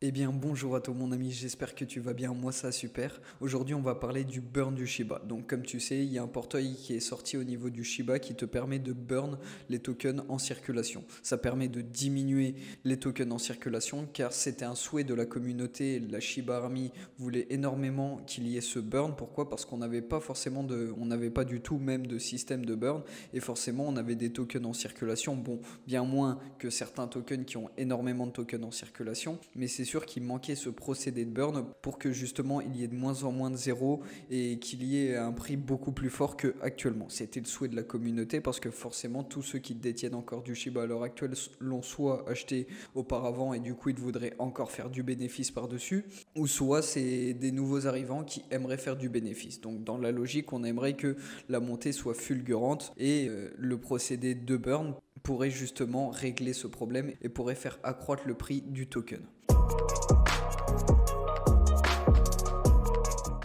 Eh bien bonjour à toi mon ami, j'espère que tu vas bien, moi ça super. Aujourd'hui on va parler du burn du Shiba. Donc comme tu sais, il y a un portail qui est sorti au niveau du Shiba qui te permet de burn les tokens en circulation. Ça permet de diminuer les tokens en circulation car c'était un souhait de la communauté. La Shiba Army voulait énormément qu'il y ait ce burn. Pourquoi? Parce qu'on n'avait pas forcément on n'avait pas du tout même de système de burn et forcément on avait des tokens en circulation. Bon, bien moins que certains tokens qui ont énormément de tokens en circulation, mais c'est sûr qu'il manquait ce procédé de burn pour que justement il y ait de moins en moins de zéros et qu'il y ait un prix beaucoup plus fort qu'actuellement. C'était le souhait de la communauté parce que forcément tous ceux qui détiennent encore du Shiba à l'heure actuelle l'ont soit acheté auparavant et du coup ils voudraient encore faire du bénéfice par-dessus, ou soit c'est des nouveaux arrivants qui aimeraient faire du bénéfice. Donc dans la logique, on aimerait que la montée soit fulgurante et le procédé de burn pourrait justement régler ce problème et pourrait faire accroître le prix du token.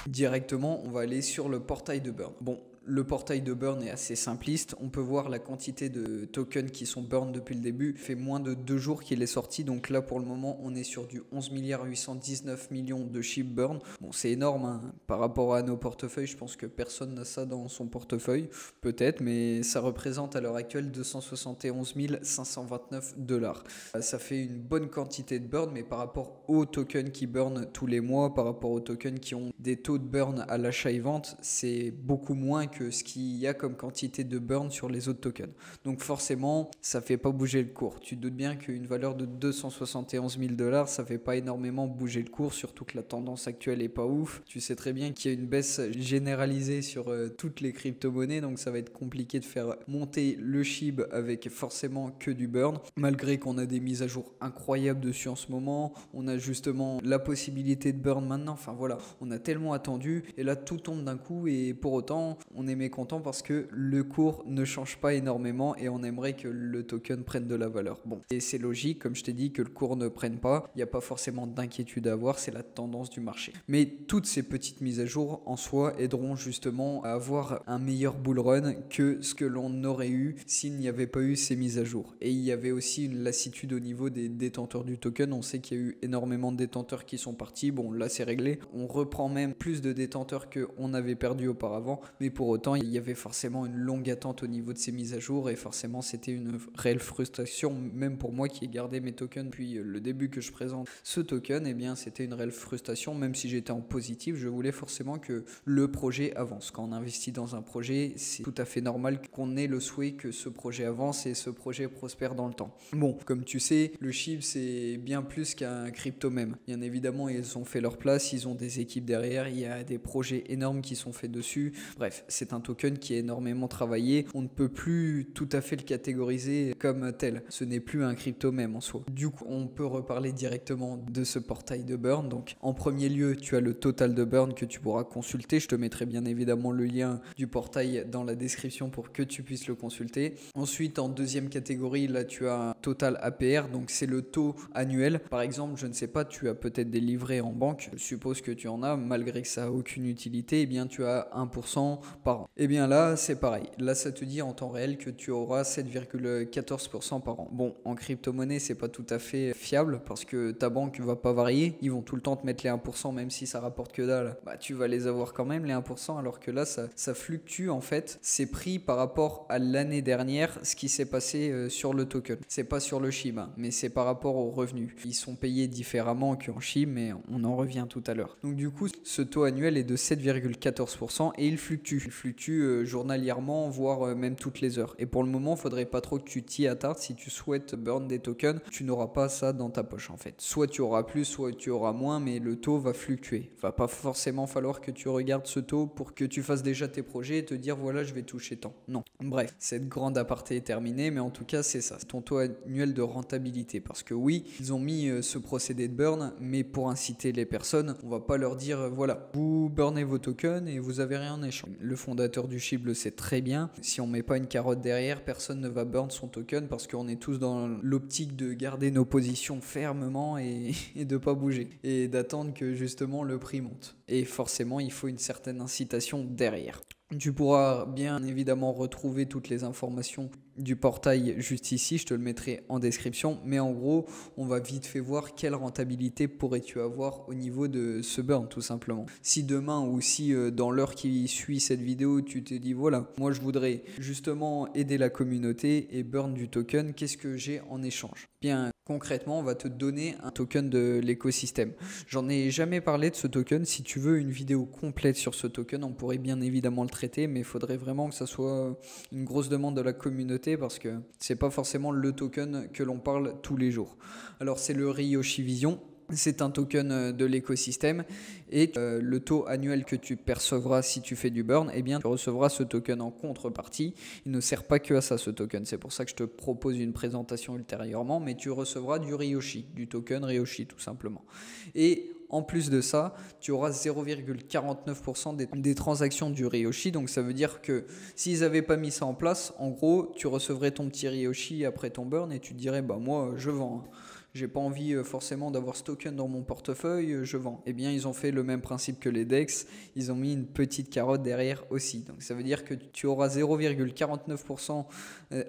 Directement, on va aller sur le portail de burn. Bon, le portail de burn est assez simpliste. On peut voir la quantité de tokens qui sont burn depuis le début. Ça fait moins de 2 jours qu'il est sorti. Donc là, pour le moment, on est sur du 11 819 millions de SHIB burn. Bon, c'est énorme hein. Par rapport à nos portefeuilles. Je pense que personne n'a ça dans son portefeuille. Peut-être, mais ça représente à l'heure actuelle 271 529 dollars. Ça fait une bonne quantité de burn, mais par rapport aux tokens qui burn tous les mois, par rapport aux tokens qui ont des taux de burn à l'achat et vente, c'est beaucoup moins que ce qu'il y a comme quantité de burn sur les autres tokens. Donc forcément, ça fait pas bouger le cours. Tu te doutes bien qu'une valeur de 271 000 dollars, ça fait pas énormément bouger le cours, surtout que la tendance actuelle est pas ouf. Tu sais très bien qu'il y a une baisse généralisée sur toutes les crypto-monnaies, donc ça va être compliqué de faire monter le SHIB avec forcément que du burn, malgré qu'on a des mises à jour incroyables dessus en ce moment. On a justement la possibilité de burn maintenant. Enfin voilà, on a tellement attendu et là tout tombe d'un coup et pour autant on est mécontent parce que le cours ne change pas énormément et on aimerait que le token prenne de la valeur. Bon, et c'est logique, comme je t'ai dit, que le cours ne prenne pas. Il n'y a pas forcément d'inquiétude à avoir, c'est la tendance du marché. Mais toutes ces petites mises à jour en soi aideront justement à avoir un meilleur bull run que ce que l'on aurait eu s'il n'y avait pas eu ces mises à jour. Et il y avait aussi une lassitude au niveau des détenteurs du token. On sait qu'il y a eu énormément de détenteurs qui sont partis. Bon, là c'est réglé. On reprend même plus de détenteurs qu'on avait perdu auparavant, mais pour autant il y avait forcément une longue attente au niveau de ces mises à jour et forcément c'était une réelle frustration, même pour moi qui ai gardé mes tokens depuis le début que je présente ce token. Et bien c'était une réelle frustration, même si j'étais en positif, je voulais forcément que le projet avance. Quand on investit dans un projet, c'est tout à fait normal qu'on ait le souhait que ce projet avance et ce projet prospère dans le temps. Bon, comme tu sais, le SHIB c'est bien plus qu'un crypto même. Bien évidemment, ils ont fait leur place, ils ont des équipes derrière, il y a des projets énormes qui sont faits dessus. Bref, c'est un token qui est énormément travaillé. On ne peut plus tout à fait le catégoriser comme tel. Ce n'est plus un crypto même en soi. Du coup, on peut reparler directement de ce portail de burn. Donc, en premier lieu, tu as le total de burn que tu pourras consulter. Je te mettrai bien évidemment le lien du portail dans la description pour que tu puisses le consulter. Ensuite, en deuxième catégorie, là, tu as un total APR. Donc, c'est le taux annuel. Par exemple, je ne sais pas, tu as peut-être des livrets en banque. Je suppose que tu en as, malgré que ça n'a aucune utilité. Eh bien, tu as 1% par an. Et bien là, c'est pareil. Là, ça te dit en temps réel que tu auras 7,14% par an. Bon, en crypto-monnaie, c'est pas tout à fait fiable parce que ta banque va pas varier. Ils vont tout le temps te mettre les 1%, même si ça rapporte que dalle. Bah, tu vas les avoir quand même, les 1%, alors que là, ça fluctue en fait. C'est pris par rapport à l'année dernière, ce qui s'est passé sur le token. C'est pas sur le SHIB, hein, mais c'est par rapport aux revenus. Ils sont payés différemment qu'en SHIB, mais on en revient tout à l'heure. Donc du coup, ce taux annuel est de 7,14% et il fluctue. Il fluctue journalièrement, voire même toutes les heures. Et pour le moment, il faudrait pas trop que tu t'y attardes. Si tu souhaites burn des tokens, tu n'auras pas ça dans ta poche en fait. Soit tu auras plus, soit tu auras moins, mais le taux va fluctuer. Va pas forcément falloir que tu regardes ce taux pour que tu fasses déjà tes projets et te dire voilà, je vais toucher tant. Non. Bref, cette grande aparté est terminée, mais en tout cas, c'est ça. C'est ton taux annuel de rentabilité. Parce que oui, ils ont mis ce procédé de burn, mais pour inciter les personnes, on va pas leur dire voilà, vous burnez vos tokens et vous avez rien en échange. Le fondateur du SHIB le sait très bien. Si on met pas une carotte derrière, personne ne va burn son token parce qu'on est tous dans l'optique de garder nos positions fermement et de pas bouger et d'attendre que justement le prix monte. Et forcément, il faut une certaine incitation derrière. Tu pourras bien évidemment retrouver toutes les informations du portail juste ici, je te le mettrai en description, mais en gros on va vite fait voir quelle rentabilité pourrais-tu avoir au niveau de ce burn tout simplement. Si demain ou si dans l'heure qui suit cette vidéo tu te dis voilà, moi je voudrais justement aider la communauté et burn du token, qu'est-ce que j'ai en échange? Bien concrètement on va te donner un token de l'écosystème. J'en ai jamais parlé de ce token, si tu veux une vidéo complète sur ce token on pourrait bien évidemment le traiter, mais il faudrait vraiment que ça soit une grosse demande de la communauté parce que c'est pas forcément le token que l'on parle tous les jours. Alors c'est le Ryoshi Vision. C'est un token de l'écosystème et le taux annuel que tu percevras si tu fais du burn, eh bien tu recevras ce token en contrepartie. Il ne sert pas que à ça ce token, c'est pour ça que je te propose une présentation ultérieurement, mais tu recevras du Ryoshi, du token Ryoshi tout simplement. Et en plus de ça, tu auras 0,49% des transactions du Ryoshi. Donc ça veut dire que s'ils n'avaient pas mis ça en place, en gros, tu recevrais ton petit Ryoshi après ton burn et tu te dirais, bah moi, je vends. J'ai pas envie forcément d'avoir ce token dans mon portefeuille, je vends. Eh bien, ils ont fait le même principe que les DEX, ils ont mis une petite carotte derrière aussi. Donc ça veut dire que tu auras 0,49%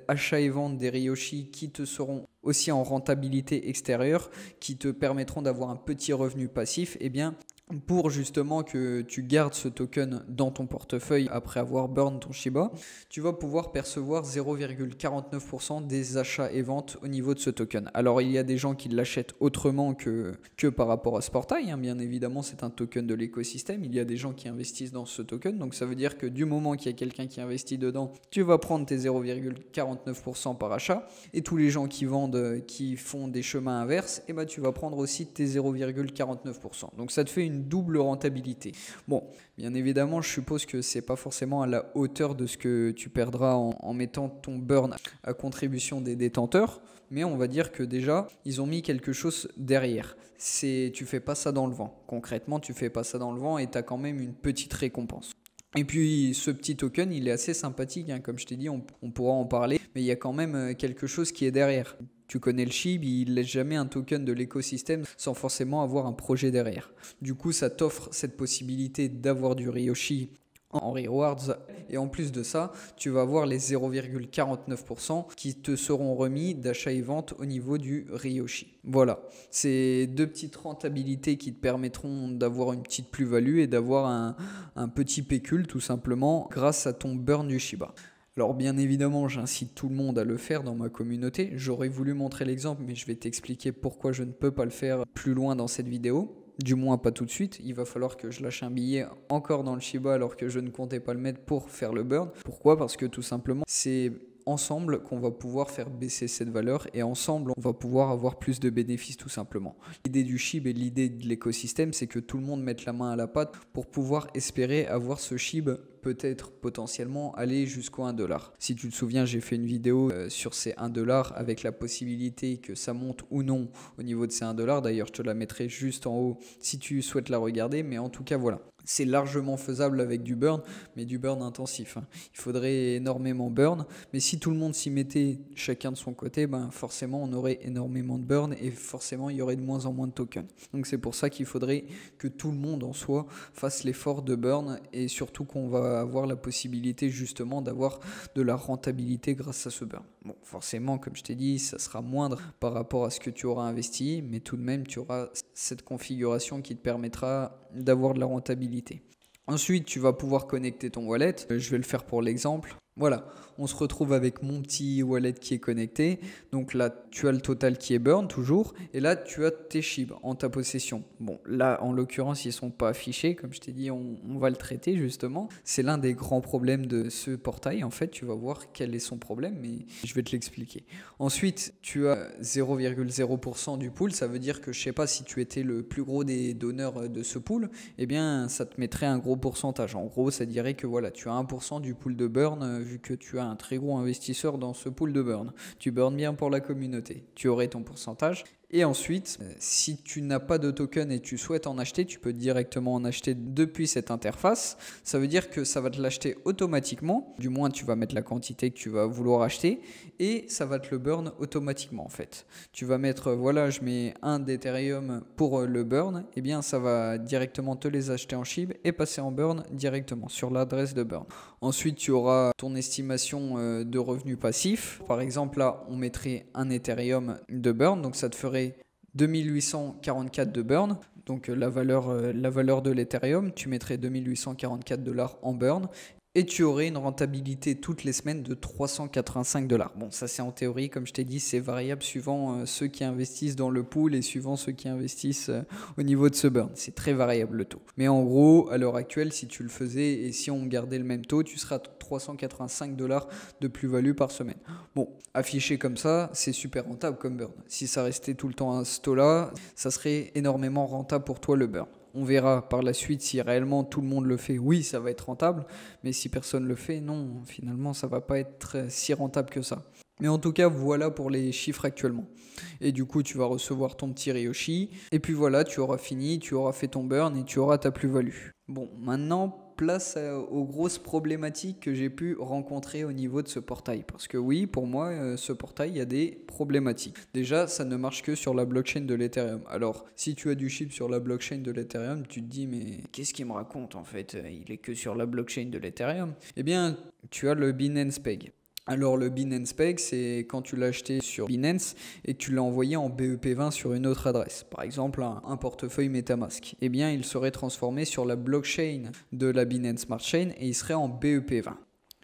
achat et vente des Ryoshi qui te seront aussi en rentabilité extérieure, qui te permettront d'avoir un petit revenu passif. Eh bien, pour justement que tu gardes ce token dans ton portefeuille après avoir burn ton Shiba, tu vas pouvoir percevoir 0,49% des achats et ventes au niveau de ce token. Alors il y a des gens qui l'achètent autrement que par rapport à ce portail, hein. Bien évidemment c'est un token de l'écosystème, il y a des gens qui investissent dans ce token, donc ça veut dire que du moment qu'il y a quelqu'un qui investit dedans, tu vas prendre tes 0,49% par achat, et tous les gens qui vendent, qui font des chemins inverses, et ben tu vas prendre aussi tes 0,49%. Donc ça te fait une double rentabilité. Bon, bien évidemment, je suppose que c'est pas forcément à la hauteur de ce que tu perdras en mettant ton burn à contribution des détenteurs, mais on va dire que déjà, ils ont mis quelque chose derrière. Tu fais pas ça dans le vent. Concrètement, tu fais pas ça dans le vent et tu as quand même une petite récompense. Et puis ce petit token, il est assez sympathique, hein. Comme je t'ai dit, on pourra en parler, mais il y a quand même quelque chose qui est derrière. Tu connais le SHIB, il laisse jamais un token de l'écosystème sans forcément avoir un projet derrière. Du coup, ça t'offre cette possibilité d'avoir du Ryoshi en rewards, et en plus de ça, tu vas avoir les 0,49% qui te seront remis d'achat et vente au niveau du Ryoshi. Voilà, c'est deux petites rentabilités qui te permettront d'avoir une petite plus-value et d'avoir un petit pécule tout simplement grâce à ton burn du Shiba. Alors bien évidemment, j'incite tout le monde à le faire dans ma communauté. J'aurais voulu montrer l'exemple, mais je vais t'expliquer pourquoi je ne peux pas le faire plus loin dans cette vidéo. Du moins pas tout de suite, il va falloir que je lâche un billet encore dans le Shiba alors que je ne comptais pas le mettre pour faire le burn. Pourquoi? Parce que tout simplement, c'est ensemble qu'on va pouvoir faire baisser cette valeur et ensemble on va pouvoir avoir plus de bénéfices tout simplement. L'idée du SHIB et l'idée de l'écosystème, c'est que tout le monde mette la main à la pâte pour pouvoir espérer avoir ce SHIB peut-être potentiellement aller jusqu'au 1$. Si tu te souviens, j'ai fait une vidéo sur ces 1$ avec la possibilité que ça monte ou non au niveau de ces 1$. D'ailleurs, je te la mettrai juste en haut si tu souhaites la regarder, mais en tout cas voilà. C'est largement faisable avec du burn, mais du burn intensif, hein. Il faudrait énormément burn, mais si tout le monde s'y mettait chacun de son côté, ben forcément on aurait énormément de burn et forcément il y aurait de moins en moins de tokens. Donc c'est pour ça qu'il faudrait que tout le monde en soi fasse l'effort de burn et surtout qu'on va avoir la possibilité justement d'avoir de la rentabilité grâce à ce burn. Bon, forcément, comme je t'ai dit, ça sera moindre par rapport à ce que tu auras investi, mais tout de même tu auras cette configuration qui te permettra d'avoir de la rentabilité. Ensuite, tu vas pouvoir connecter ton wallet. Je vais le faire pour l'exemple. Voilà, on se retrouve avec mon petit wallet qui est connecté. Donc là, tu as le total qui est burn toujours. Et là, tu as tes SHIB en ta possession. Bon, là, en l'occurrence, ils ne sont pas affichés. Comme je t'ai dit, on va le traiter justement. C'est l'un des grands problèmes de ce portail. En fait, tu vas voir quel est son problème, mais je vais te l'expliquer. Ensuite, tu as 0,0% du pool. Ça veut dire que je ne sais pas si tu étais le plus gros des donneurs de ce pool. Eh bien, ça te mettrait un gros pourcentage. En gros, ça dirait que voilà, tu as 1% du pool de burn vu que tu as un très gros investisseur dans ce pool de burn. Tu burn bien pour la communauté. Tu aurais ton pourcentage Et ensuite, si tu n'as pas de token et tu souhaites en acheter, tu peux directement en acheter depuis cette interface. Ça veut dire que ça va te l'acheter automatiquement. Du moins, tu vas mettre la quantité que tu vas vouloir acheter et ça va te le burn automatiquement en fait. Tu vas mettre, voilà, je mets 1 d'Ethereum pour le burn. Et bien, ça va directement te les acheter en SHIB et passer en burn directement sur l'adresse de burn. Ensuite, tu auras ton estimation de revenus passifs. Par exemple, là, on mettrait 1 Ethereum de burn, donc ça te ferait 2844 de burn, donc la valeur de l'Ethereum, tu mettrais 2844 $ en burn et tu aurais une rentabilité toutes les semaines de 385 $. Bon, ça c'est en théorie, comme je t'ai dit, c'est variable suivant ceux qui investissent dans le pool et suivant ceux qui investissent au niveau de ce burn. C'est très variable le taux. Mais en gros, à l'heure actuelle, si tu le faisais et si on gardait le même taux, tu seras à 385 $ de plus-value par semaine. Bon, affiché comme ça, c'est super rentable comme burn. Si ça restait tout le temps à ce taux-là, ça serait énormément rentable pour toi le burn. On verra par la suite si réellement tout le monde le fait, oui, ça va être rentable. Mais si personne le fait, non, finalement, ça va pas être si rentable que ça. Mais en tout cas, voilà pour les chiffres actuellement. Et du coup, tu vas recevoir ton petit Ryoshi. Et puis voilà, tu auras fini, tu auras fait ton burn et tu auras ta plus-value. Bon, maintenant, place aux grosses problématiques que j'ai pu rencontrer au niveau de ce portail. Parce que oui, pour moi, ce portail, il y a des problématiques. Déjà, ça ne marche que sur la blockchain de l'Ethereum. Alors, si tu as du SHIB sur la blockchain de l'Ethereum, tu te dis, mais qu'est-ce qu'il me raconte en fait? Il est que sur la blockchain de l'Ethereum. Eh bien, tu as le Binance Peg. Alors le Binance Peg, c'est quand tu l'as acheté sur Binance et que tu l'as envoyé en BEP20 sur une autre adresse. Par exemple, un portefeuille MetaMask. Eh bien, il serait transformé sur la blockchain de la Binance Smart Chain et il serait en BEP20.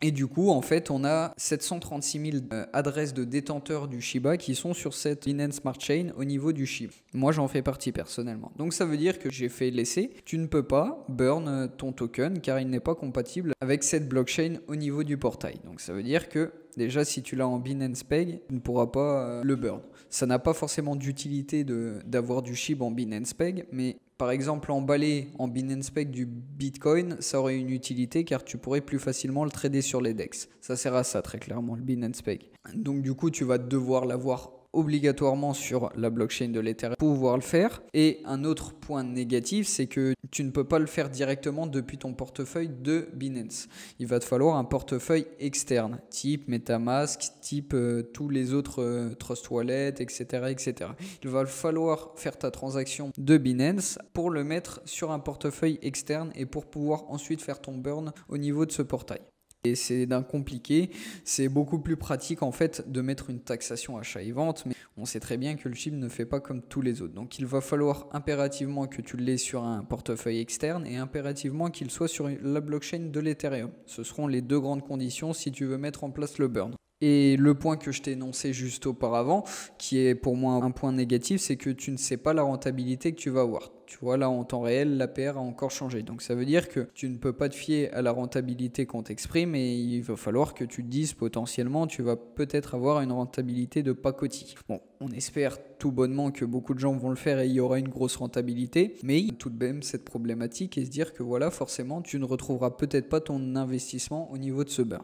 Et du coup, en fait, on a 736 000 adresses de détenteurs du Shiba qui sont sur cette Binance Smart Chain au niveau du Shiba. Moi, j'en fais partie personnellement. Donc, ça veut dire que j'ai fait l'essai. Tu ne peux pas burn ton token car il n'est pas compatible avec cette blockchain au niveau du portail. Donc, ça veut dire que déjà, si tu l'as en Binance Peg, tu ne pourras pas le burn. Ça n'a pas forcément d'utilité d'avoir du Shiba en Binance Peg, mais par exemple, emballer en Binance Peg du Bitcoin, ça aurait une utilité car tu pourrais plus facilement le trader sur les DEX. Ça sert à ça très clairement, le Binance Peg. Donc du coup, tu vas devoir l'avoir obligatoirement sur la blockchain de l'Ethereum pour pouvoir le faire. Et un autre point négatif, c'est que tu ne peux pas le faire directement depuis ton portefeuille de Binance. Il va te falloir un portefeuille externe, type MetaMask, type tous les autres Trust Wallet, etc., etc. Il va falloir faire ta transaction de Binance pour le mettre sur un portefeuille externe et pour pouvoir ensuite faire ton burn au niveau de ce portail. Et c'est d'un compliqué, c'est beaucoup plus pratique en fait de mettre une taxation achat et vente, mais on sait très bien que le SHIB ne fait pas comme tous les autres. Donc il va falloir impérativement que tu l'aies sur un portefeuille externe et impérativement qu'il soit sur la blockchain de l'Ethereum. Ce seront les deux grandes conditions si tu veux mettre en place le burn. Et le point que je t'ai énoncé juste auparavant, qui est pour moi un point négatif, c'est que tu ne sais pas la rentabilité que tu vas avoir. Tu vois, là, en temps réel, l'APR a encore changé. Donc, ça veut dire que tu ne peux pas te fier à la rentabilité qu'on t'exprime et il va falloir que tu te dises potentiellement, tu vas peut-être avoir une rentabilité de pacotille. Bon, on espère tout bonnement que beaucoup de gens vont le faire et il y aura une grosse rentabilité. Mais il y a tout de même cette problématique et se dire que voilà, forcément, tu ne retrouveras peut-être pas ton investissement au niveau de ce burn.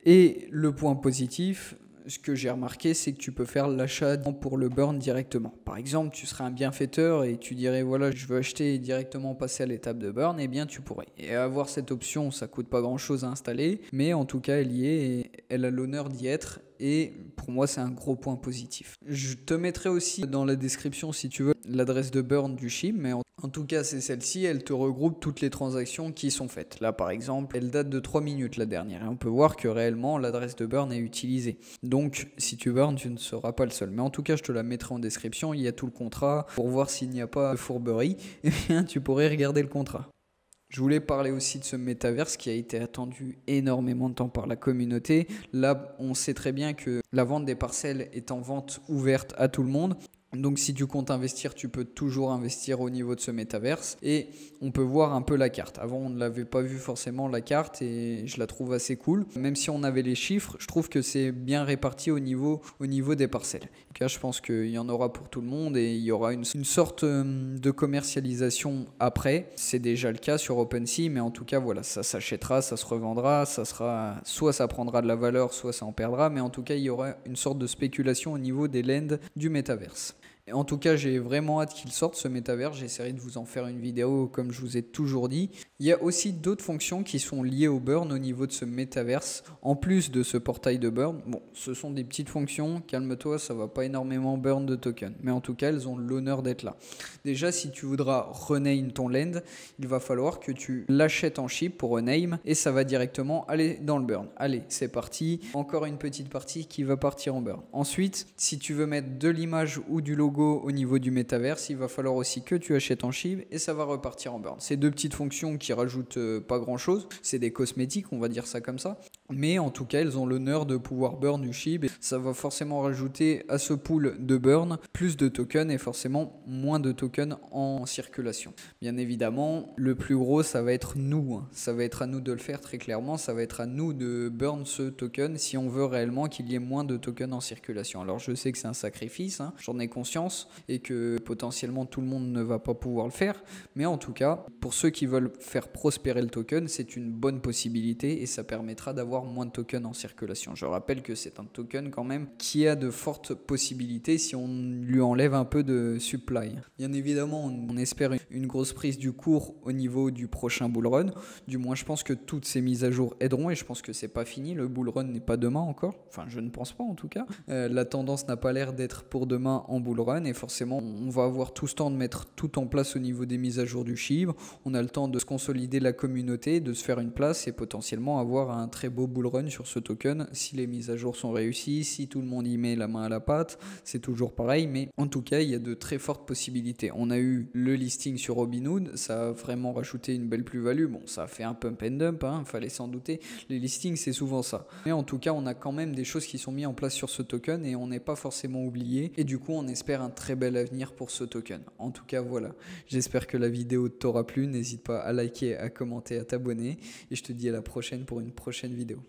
Et le point positif, ce que j'ai remarqué, c'est que tu peux faire l'achat pour le burn directement. Par exemple, tu serais un bienfaiteur et tu dirais voilà, je veux acheter et directement passer à l'étape de burn, eh bien tu pourrais. Et avoir cette option, ça coûte pas grand-chose à installer, mais en tout cas, elle y est et elle a l'honneur d'y être. Et pour moi, c'est un gros point positif. Je te mettrai aussi dans la description, si tu veux, l'adresse de burn du SHIB, mais en tout cas, c'est celle-ci. Elle te regroupe toutes les transactions qui sont faites. Là, par exemple, elle date de 3 minutes, la dernière. Et on peut voir que réellement, l'adresse de burn est utilisée. Donc, si tu burn, tu ne seras pas le seul. Mais en tout cas, je te la mettrai en description. Il y a tout le contrat. Pour voir s'il n'y a pas de fourberie, eh bien, tu pourrais regarder le contrat. Je voulais parler aussi de ce métaverse qui a été attendu énormément de temps par la communauté. Là, on sait très bien que la vente des parcelles est en vente ouverte à tout le monde. Donc si tu comptes investir, tu peux toujours investir au niveau de ce métaverse et on peut voir un peu la carte. Avant, on ne l'avait pas vu forcément la carte et je la trouve assez cool. Même si on avait les chiffres, je trouve que c'est bien réparti au niveau des parcelles. Donc là, je pense qu'il y en aura pour tout le monde et il y aura une sorte de commercialisation après. C'est déjà le cas sur OpenSea, mais en tout cas, voilà, ça s'achètera, ça se revendra, ça sera, soit ça prendra de la valeur, soit ça en perdra, mais en tout cas, il y aura une sorte de spéculation au niveau des lends du métaverse. Et en tout cas, j'ai vraiment hâte qu'il sorte ce métavers. J'essaierai de vous en faire une vidéo comme je vous ai toujours dit. Il y a aussi d'autres fonctions qui sont liées au burn au niveau de ce métaverse. En plus de ce portail de burn, bon, ce sont des petites fonctions. Calme-toi, ça va pas énormément burn de tokens. Mais en tout cas, elles ont l'honneur d'être là. Déjà, si tu voudras rename ton land, il va falloir que tu l'achètes en chip pour rename et ça va directement aller dans le burn. Allez, c'est parti. Encore une petite partie qui va partir en burn. Ensuite, si tu veux mettre de l'image ou du logo au niveau du métaverse, il va falloir aussi que tu achètes en chip et ça va repartir en burn. C'est deux petites fonctions qui rajoutent pas grand chose, c'est des cosmétiques, on va dire ça comme ça, mais en tout cas elles ont l'honneur de pouvoir burn du chip et ça va forcément rajouter à ce pool de burn plus de tokens et forcément moins de tokens en circulation. Bien évidemment, le plus gros ça va être nous, ça va être à nous de le faire très clairement, ça va être à nous de burn ce token si on veut réellement qu'il y ait moins de tokens en circulation. Alors je sais que c'est un sacrifice, j'en ai conscience et que potentiellement tout le monde ne va pas pouvoir le faire, mais en tout cas pour ceux qui veulent faire prospérer le token, c'est une bonne possibilité et ça permettra d'avoir moins de tokens en circulation. Je rappelle que c'est un token quand même qui a de fortes possibilités si on lui enlève un peu de supply. Bien évidemment, on espère une grosse prise du cours au niveau du prochain bull run, du moins je pense que toutes ces mises à jour aideront et je pense que c'est pas fini, le bull run n'est pas demain encore, enfin je ne pense pas en tout cas, la tendance n'a pas l'air d'être pour demain en bull run et forcément on va avoir tout ce temps de mettre tout en place au niveau des mises à jour du SHIB, on a le temps de se consolider la communauté, de se faire une place et potentiellement avoir un très beau bull run sur ce token si les mises à jour sont réussies, si tout le monde y met la main à la pâte, c'est toujours pareil, mais en tout cas il y a de très fortes possibilités. On a eu le listing sur Robinhood, ça a vraiment rajouté une belle plus-value, bon ça a fait un pump and dump, fallait s'en douter, les listings c'est souvent ça, mais en tout cas on a quand même des choses qui sont mises en place sur ce token et on n'est pas forcément oublié et du coup on espère un très bel avenir pour ce token. En tout cas voilà, j'espère que la vidéo t'aura plu, n'hésite pas à liker, à commenter, à t'abonner et je te dis à la prochaine pour une prochaine vidéo.